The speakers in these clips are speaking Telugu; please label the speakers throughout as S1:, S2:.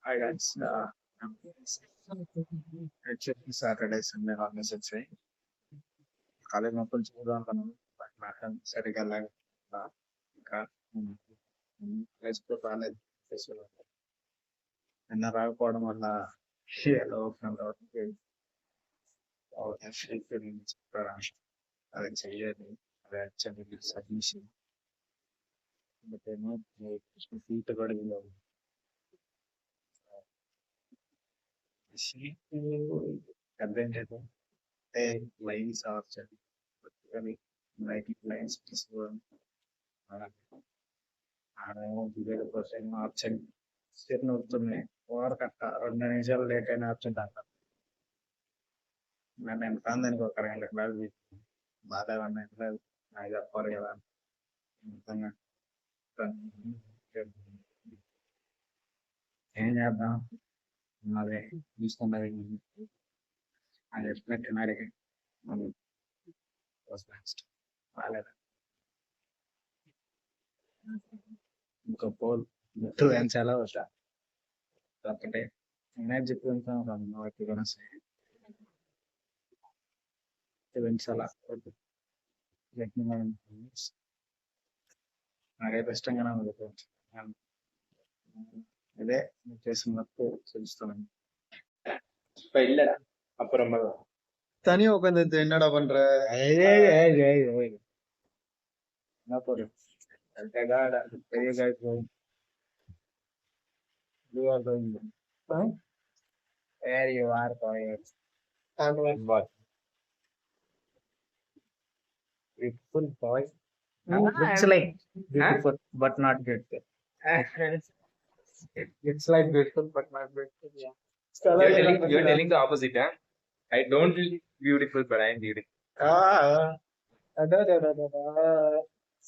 S1: Hi guys. Actually, Saturday, Sunday holidays వచ్చాయి. కాలేజ్ మొత్తం చూద్దాం అనుకున్నాను. బట్ నాకు సరిగ్గా లేక ఇంకా ప్లేస్ కూడా రాలేదు. ఫెస్టివల్ నిన్న రాకపోవడం వల్ల ఏదో ఒకటి చెప్పారా అది చెయ్యాలి. అది యాక్చువల్లీ సబ్మిషన్ బట్ ఏమో సీట్ కూడా ఇవ్వలేదు. సీట్ పెద్ద ఏం లేదు. అంటే లైన్స్ ఆర్చండి కానీ లైన్స్ తీసుకోవడం ఆడేమో బిల్లుల కోసం ఆప్షన్ సీట్ నొక్కుతున్నాయి. ఓవర్ కట్ట 2 నిమిషాలు లేట్ అయిన ఆప్షన్ అంటారు. నన్ను ఎంత దానికి ఒక 2 గంటలు బాధ నాకు చెప్పాలి కదా నిజంగా. ఏం చేద్దాం అదే చూసుకున్నది అది చెప్పినట్టు తినాలి. రాలేదు ఇంకో పోల్ టూ ఎంత ఎలా వచ్చా ఒకటే నేను చెప్పి ఈవెంట్స్ అలా నాకైతే ఇష్టంగానే ఉంది. ఇదే చేసినప్పుడు తెలుస్తాను.
S2: அப்புறம்
S3: தனியா உட்காந்து என்னடா பண்ற?
S1: என்ன போடு பெரிய guys you are going where you are going what beautiful boy looks like beautiful but not beautiful. It's like beautiful but not beautiful. Yeah,
S2: you're telling the opposite, huh? I don't look beautiful, but I'm beautiful.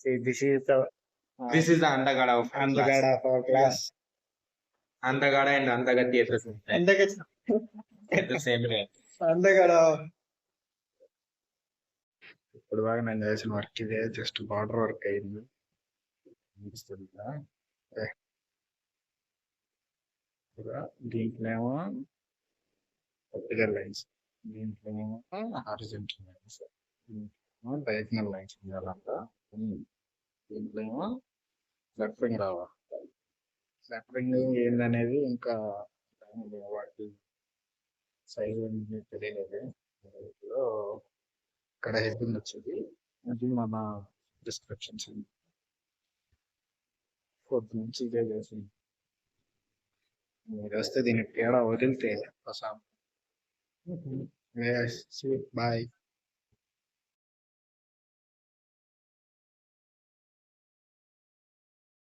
S1: See, this is the
S2: This is the Andagada of
S1: undergard of our class.
S2: Andagada and Andagati at the same time. At the same time.
S3: అందగడా
S1: ఇప్పుడు బాగా నేను చేసిన వర్క్ ఇదే, జస్ట్ బార్డర్ వర్క్ అయింది అనిపిస్తుంది కదా. దీంట్లో ఏమో వర్టికల్ లైన్స్, దీంట్లో ఏమో హారిజంటల్ లైన్స్, దీంట్లో డయాగ్నల్ లైన్స్ ఉండాలంట. దీంట్లో ఏమో లెఫ్టింగ్ రావాలి. లెఫ్టింగ్ ఏందనేది ఇంకా వాటి సైజ్ తెలియలేదు. ఇక్కడ హెడ్డింగ్ వచ్చింది, అది మన డిస్క్రిప్షన్స్ 4th నుంచి ఇదే చేసింది. మీరు వస్తే దీన్ని తేడా వదిలితే బాయ్.